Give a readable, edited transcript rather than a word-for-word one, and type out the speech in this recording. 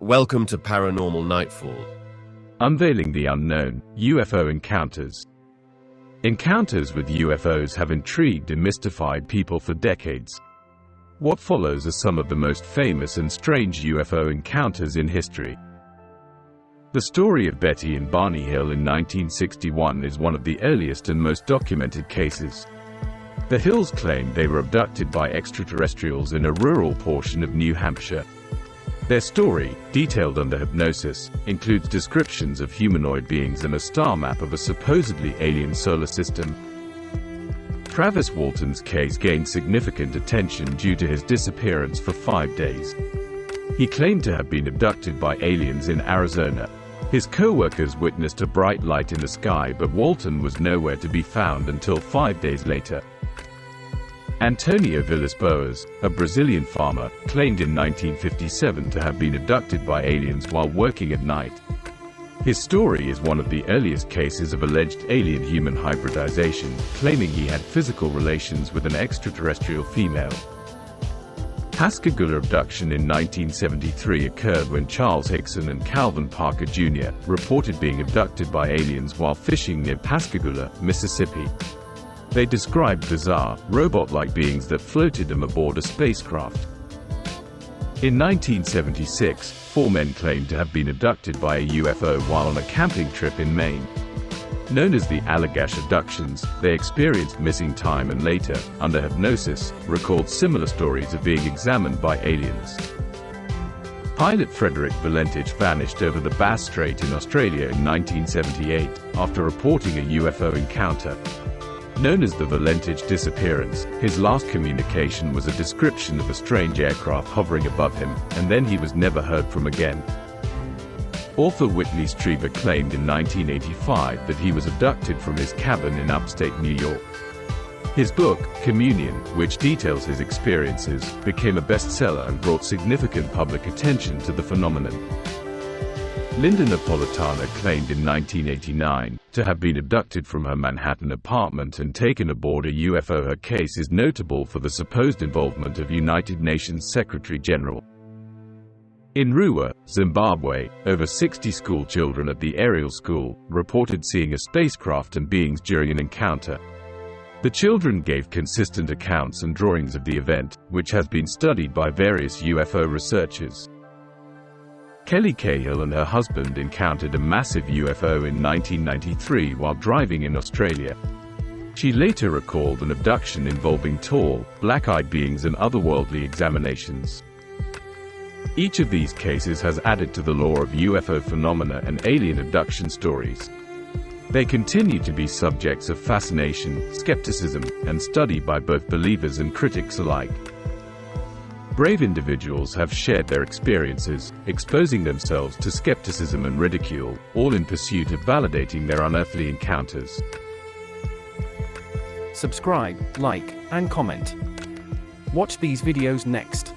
Welcome to Paranormal Nightfall. Unveiling the unknown, UFO encounters. Encounters with UFOs have intrigued and mystified people for decades. What follows are some of the most famous and strange UFO encounters in history. The story of Betty and Barney Hill in 1961 is one of the earliest and most documented cases. The Hills claimed they were abducted by extraterrestrials in a rural portion of New Hampshire. Their story, detailed under hypnosis, includes descriptions of humanoid beings and a star map of a supposedly alien solar system. Travis Walton's case gained significant attention due to his disappearance for 5 days. He claimed to have been abducted by aliens in Arizona. His co-workers witnessed a bright light in the sky, but Walton was nowhere to be found until 5 days later. Antonio Villas-Boas, a Brazilian farmer, claimed in 1957 to have been abducted by aliens while working at night. His story is one of the earliest cases of alleged alien-human hybridization, claiming he had physical relations with an extraterrestrial female. Pascagoula abduction in 1973 occurred when Charles Hickson and Calvin Parker Jr. reported being abducted by aliens while fishing near Pascagoula, Mississippi. They described bizarre, robot-like beings that floated them aboard a spacecraft. In 1976, 4 men claimed to have been abducted by a UFO while on a camping trip in Maine. Known as the Allagash abductions, they experienced missing time and later, under hypnosis, recalled similar stories of being examined by aliens. Pilot Frederick Valentich vanished over the Bass Strait in Australia in 1978, after reporting a UFO encounter. Known as the Valentich disappearance, his last communication was a description of a strange aircraft hovering above him, and then he was never heard from again. Author Whitley Strieber claimed in 1985 that he was abducted from his cabin in upstate New York. His book, Communion, which details his experiences, became a bestseller and brought significant public attention to the phenomenon. Linda Napolitano claimed in 1989 to have been abducted from her Manhattan apartment and taken aboard a UFO. Her case is notable for the supposed involvement of United Nations Secretary General. In Ruwa, Zimbabwe, over 60 school children at the Ariel School reported seeing a spacecraft and beings during an encounter. The children gave consistent accounts and drawings of the event, which has been studied by various UFO researchers. Kelly Cahill and her husband encountered a massive UFO in 1993 while driving in Australia. She later recalled an abduction involving tall, black-eyed beings and otherworldly examinations. Each of these cases has added to the lore of UFO phenomena and alien abduction stories. They continue to be subjects of fascination, skepticism, and study by both believers and critics alike. Brave individuals have shared their experiences, exposing themselves to skepticism and ridicule, all in pursuit of validating their unearthly encounters. Subscribe, like, and comment. Watch these videos next.